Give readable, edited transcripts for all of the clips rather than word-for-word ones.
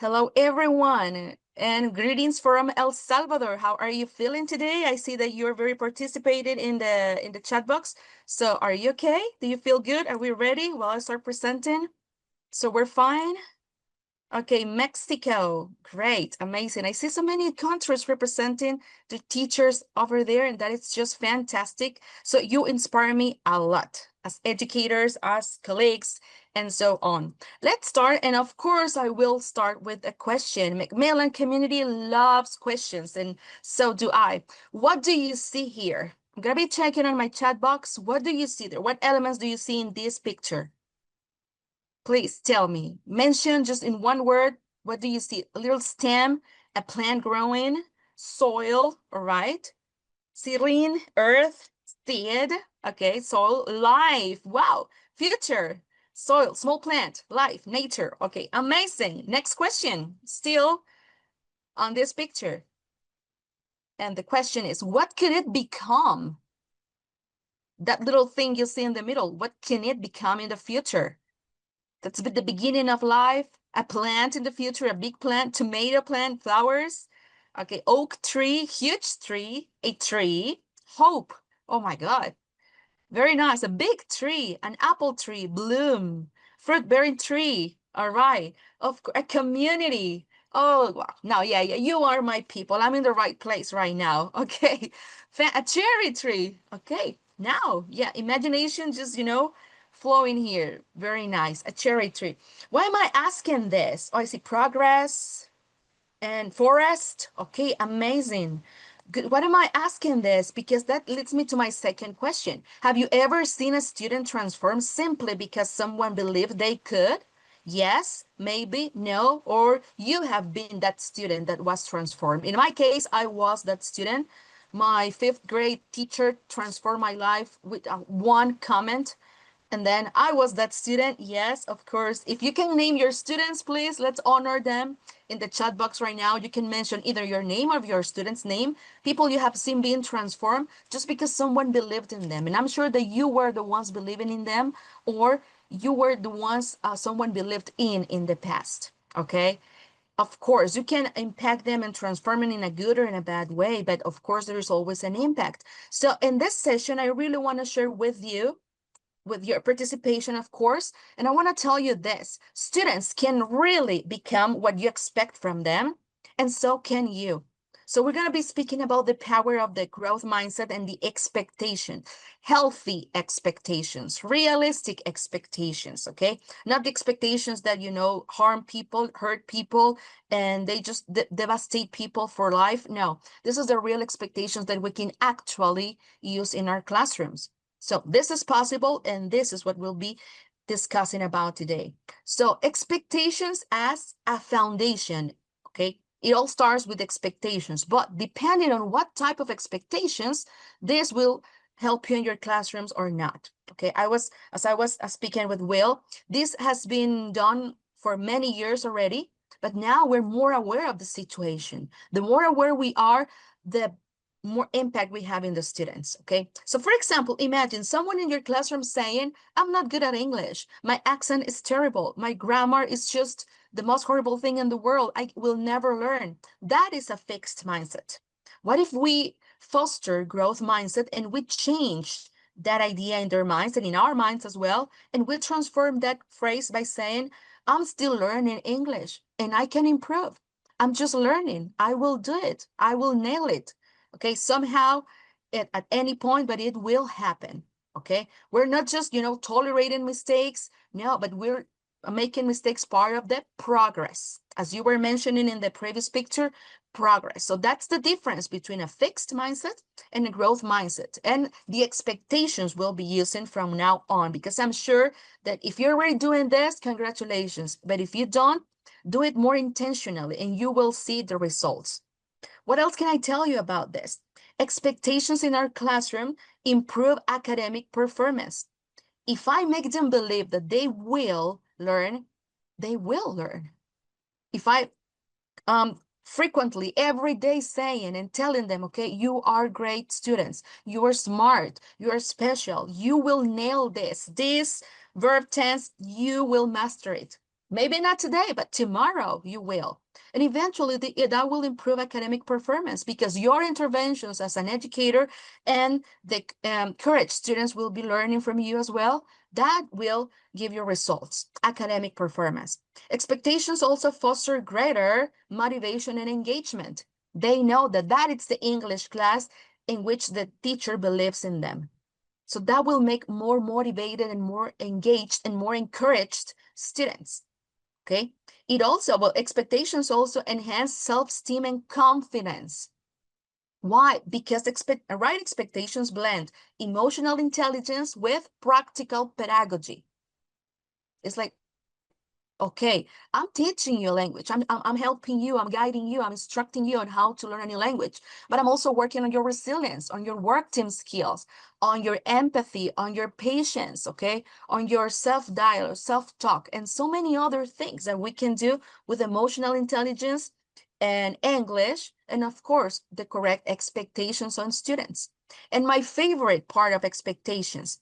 Hello, everyone, and greetings from El Salvador. How are you feeling today? I see that you're very participated in the chat box. So are you okay? Do you feel good? Are we ready? Well, I start presenting. So we're fine. Okay, Mexico. Great, amazing. I see so many countries representing the teachers over there, and that is just fantastic. So you inspire me a lot as educators, as colleagues, and so on. Let's start, and of course, I will start with a question. Macmillan community loves questions, and so do I. What do you see here? I'm gonna be checking on my chat box. What do you see there? What elements do you see in this picture? Please tell me. Mention just in one word, what do you see? A little stem, a plant growing, soil, all right? Serene, earth, seed, okay, soil, life, wow, future, soil, small plant, life, nature, okay, amazing. Next question, still on this picture. And the question is, what could it become? That little thing you see in the middle, what can it become in the future? That's the beginning of life, a plant in the future, a big plant, tomato plant, flowers. Okay, oak tree, huge tree, a tree, hope. Oh my God, very nice. A big tree, an apple tree, bloom, fruit-bearing tree. All right, a community. Oh, wow. Now, yeah, you are my people. I'm in the right place right now. Okay, a cherry tree. Okay, now, yeah, imagination just, flowing here. Very nice. A cherry tree. Why am I asking this? Oh, I see progress and forest. Okay, amazing. Good. What am I asking this? Because that leads me to my second question. Have you ever seen a student transform simply because someone believed they could? Yes, maybe, no, or you have been that student that was transformed. In my case, I was that student. My fifth grade teacher transformed my life with one comment. And then I was that student. Yes, of course. If you can name your students, please, let's honor them in the chat box right now. You can mention either your name or your student's name, people you have seen being transformed just because someone believed in them. And I'm sure that you were the ones believing in them, or you were the ones someone believed in the past. Okay. Of course, you can impact them and transform them in a good or in a bad way, but of course, there is always an impact. So in this session, I really want to share with you with your participation, of course. And I want to tell you this, students can really become what you expect from them, and so can you. So we're going to be speaking about the power of the growth mindset and the expectation, healthy expectations, realistic expectations, okay? Not the expectations that, harm people, hurt people, and they just devastate people for life. No, this is the real expectations that we can actually use in our classrooms. So this is possible, and this is what we'll be discussing about today. So expectations as a foundation, okay? It all starts with expectations, but depending on what type of expectations, this will help you in your classrooms or not, okay? As I was speaking with Will, this has been done for many years already, but now we're more aware of the situation. The more aware we are, the more impact we have in the students, okay? So for example, imagine someone in your classroom saying, I'm not good at English. My accent is terrible. My grammar is just the most horrible thing in the world. I will never learn. That is a fixed mindset. What if we foster growth mindset and we change that idea in their minds and in our minds as well, and we transform that phrase by saying, I'm still learning English and I can improve. I'm just learning. I will do it. I will nail it. Okay, somehow at any point, but it will happen. Okay, we're not just, tolerating mistakes. No, but we're making mistakes part of the progress. As you were mentioning in the previous picture, progress. So that's the difference between a fixed mindset and a growth mindset. And the expectations we'll be using from now on, because I'm sure that if you're already doing this, congratulations. But if you don't, do it more intentionally and you will see the results. What else can I tell you about this? Expectations in our classroom improve academic performance. If I make them believe that they will learn, they will learn. If I frequently, every day saying and telling them, okay, you are great students, you are smart, you are special, you will nail this verb tense, you will master it. Maybe not today, but tomorrow you will. And eventually that will improve academic performance because your interventions as an educator and the courage students will be learning from you as well, that will give you results, academic performance. Expectations also foster greater motivation and engagement. They know that that is the English class in which the teacher believes in them. So that will make more motivated and more engaged and more encouraged students. Okay. It also, well, expectations also enhance self-esteem and confidence. Why? Because right expectations blend emotional intelligence with practical pedagogy. It's like, okay, I'm teaching you a language. I'm helping you. I'm guiding you. I'm instructing you on how to learn a new language. But I'm also working on your resilience, on your work team skills, on your empathy, on your patience, okay, on your self-dialogue, self-talk, and so many other things that we can do with emotional intelligence and English, and of course, the correct expectations on students. And my favorite part of expectations,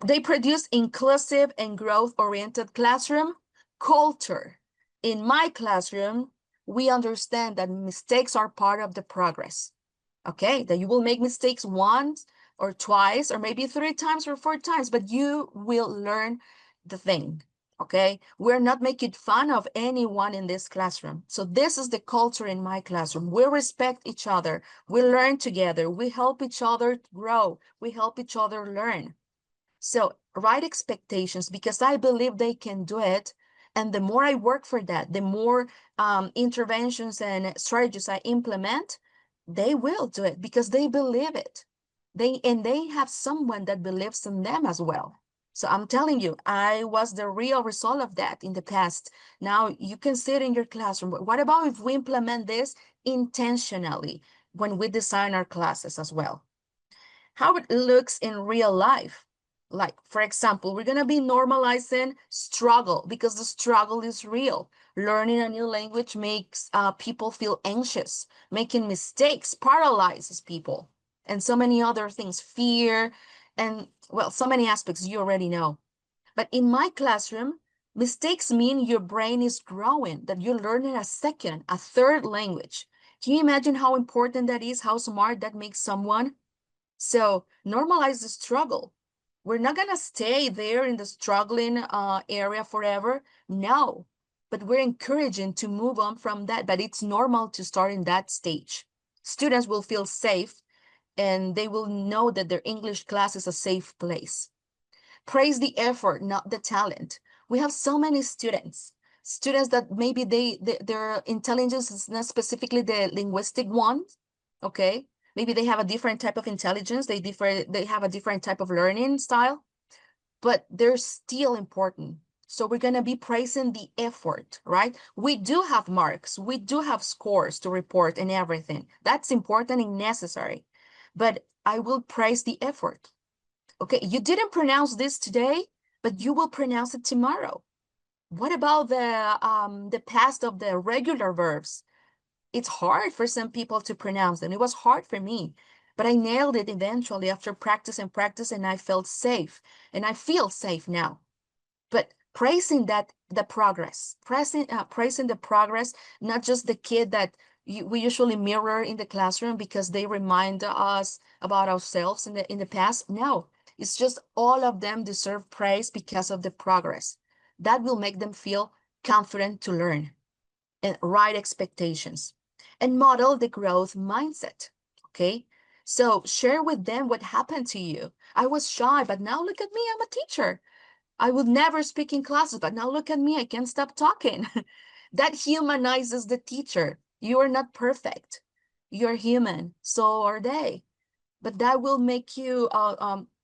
they produce inclusive and growth-oriented classroom culture. In my classroom, we understand that mistakes are part of the progress. Okay, that you will make mistakes once or twice or maybe 3 times or 4 times, but you will learn the thing. Okay, we're not making fun of anyone in this classroom. So this is the culture in my classroom. We respect each other. We learn together. We help each other grow. We help each other learn. So right expectations, because I believe they can do it. And the more I work for that, the more interventions and strategies I implement, they will do it because they believe it. They have someone that believes in them as well. So I'm telling you, I was the real result of that in the past. Now you can see it in your classroom. What about if we implement this intentionally when we design our classes as well? How it looks in real life. Like, for example, we're going to be normalizing struggle because the struggle is real. Learning a new language makes people feel anxious. Making mistakes paralyzes people. And so many other things, fear, and well, so many aspects you already know. But in my classroom, mistakes mean your brain is growing, that you're learning a second, a third language. Can you imagine how important that is, how smart that makes someone? So normalize the struggle. We're not going to stay there in the struggling area forever. No, but we're encouraging to move on from that. But it's normal to start in that stage. Students will feel safe and they will know that their English class is a safe place. Praise the effort, not the talent. We have so many students that maybe their intelligence is not specifically the linguistic one, okay? Maybe they have a different type of intelligence, they have a different type of learning style, but they're still important. So we're gonna be praising the effort, right? We do have marks, we do have scores to report and everything. That's important and necessary, but I will praise the effort. Okay, you didn't pronounce this today, but you will pronounce it tomorrow. What about the past of the regular verbs? It's hard for some people to pronounce them. It was hard for me, but I nailed it eventually after practice and practice, and I felt safe, and I feel safe now. But praising the progress, praising the progress, not just the kid that we usually mirror in the classroom because they remind us about ourselves in the past. No, it's just all of them deserve praise because of the progress. That will make them feel confident to learn and right expectations and model the growth mindset. Okay. So share with them what happened to you. I was shy, but now look at me, I'm a teacher. I would never speak in classes, but now look at me, I can't stop talking. That humanizes the teacher. You are not perfect. You're human, so are they. But that will make you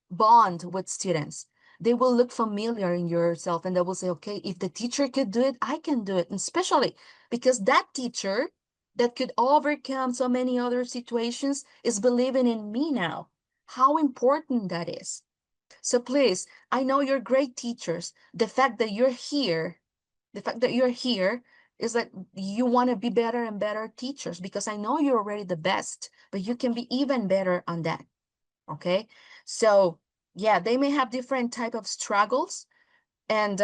bond with students. They will look familiar in yourself and they will say, okay, if the teacher could do it, I can do it. And especially because that teacher that could overcome so many other situations is believing in me now. How important that is. So please, I know you're great teachers. The fact that you're here is that you want to be better and better teachers because I know you're already the best, but you can be even better on that. Okay. So yeah, they may have different type of struggles and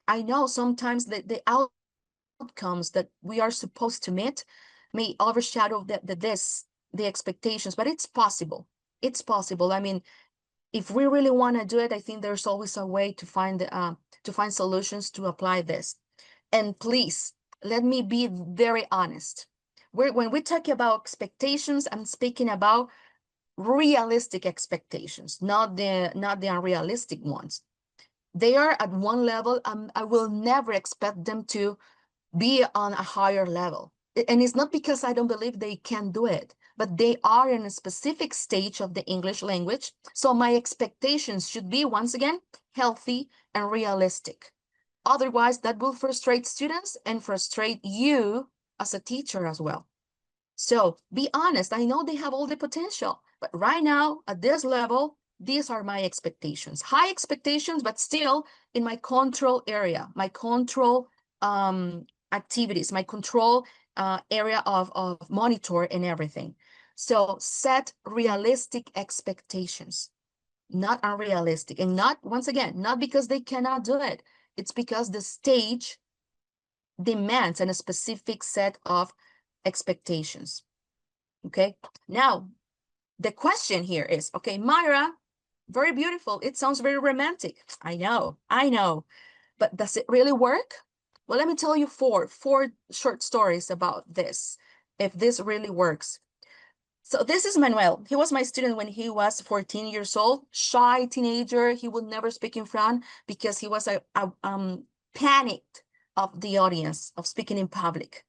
I know sometimes the outcomes that we are supposed to meet may overshadow the expectations, but it's possible. It's possible. I mean, if we really want to do it, I think there's always a way to find solutions to apply this. And please, let me be very honest. When we talk about expectations, I'm speaking about realistic expectations, not the unrealistic ones. They are at one level. I will never expect them to be on a higher level. And it's not because I don't believe they can do it, but they are in a specific stage of the English language. So my expectations should be, once again, healthy and realistic. Otherwise, that will frustrate students and frustrate you as a teacher as well. So be honest. I know they have all the potential, but right now at this level, these are my expectations. High expectations, but still in my control area, my control activities, my control area of monitor and everything. So set realistic expectations, not unrealistic. And not, once again, not because they cannot do it. It's because the stage demands a specific set of expectations. Okay, now the question here is, okay, Maira, very beautiful. It sounds very romantic. I know, but does it really work? Well, let me tell you four short stories about this, if this really works. So this is Manuel. He was my student when he was 14 years old, shy teenager. He would never speak in front because he was panicked of the audience, of speaking in public.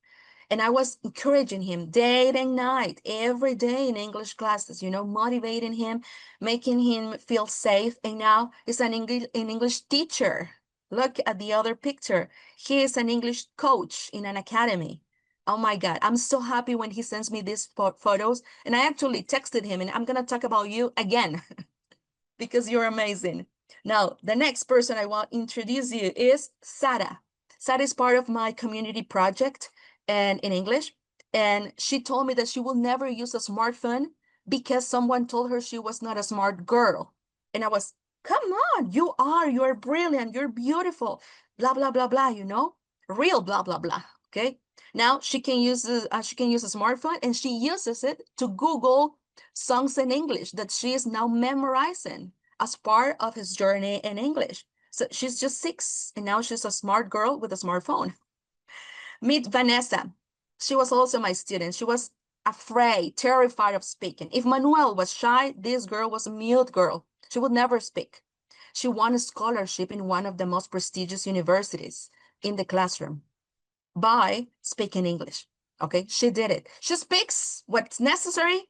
And I was encouraging him day and night, every day in English classes, you know, motivating him, making him feel safe. And now he's an English teacher. Look at the other picture. He is an English coach in an academy. Oh my God, I'm so happy when he sends me these photos. And I actually texted him, and I'm going to talk about you again because you're amazing. Now, the next person I want to introduce you is Sara. Sara is part of my community project and in English. And she told me that she will never use a smartphone because someone told her she was not a smart girl. And I was, come on, you're brilliant, you're beautiful, blah, blah, blah, blah, you know, real blah, blah, blah, okay? Now she can use a smartphone, and she uses it to Google songs in English that she is now memorizing as part of his journey in English. So she's just 6, and now she's a smart girl with a smartphone. Meet Vanessa. She was also my student. She was afraid, terrified of speaking. If Manuel was shy, this girl was a mute girl. She would never speak. She won a scholarship in one of the most prestigious universities in the classroom by speaking English. Okay, she did it. She speaks what's necessary.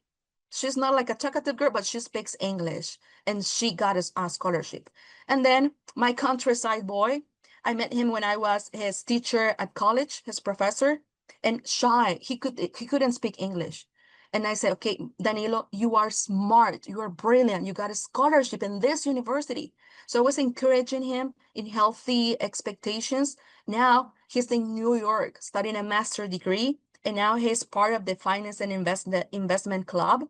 She's not like a talkative girl, but she speaks English, and she got a scholarship. And then my countryside boy, I met him when I was his teacher at college, his professor, and shy. He couldn't speak English. And I said, okay, Danilo, you are smart. You are brilliant. You got a scholarship in this university. So I was encouraging him in healthy expectations. Now he's in New York studying a master's degree. And now he's part of the finance and investment club,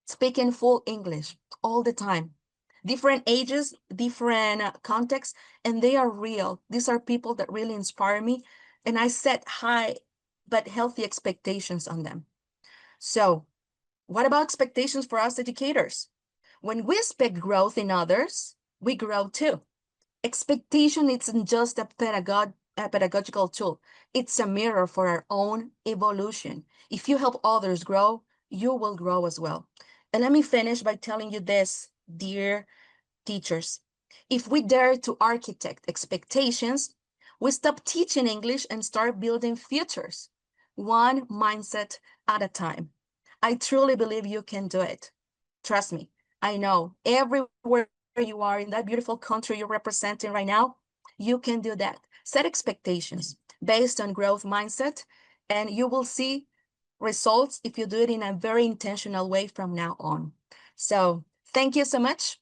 speaking full English all the time. Different ages, different contexts, and they are real. These are people that really inspire me. And I set high but healthy expectations on them. So what about expectations for us educators? When we expect growth in others, we grow too. Expectation isn't just a pedagogical tool. It's a mirror for our own evolution. If you help others grow, you will grow as well. And let me finish by telling you this, dear teachers. If we dare to architect expectations, we stop teaching English and start building futures, one mindset at a time. I truly believe you can do it. Trust me, I know everywhere you are in that beautiful country you're representing right now, you can do that. Set expectations based on growth mindset, and you will see results if you do it in a very intentional way from now on. So thank you so much.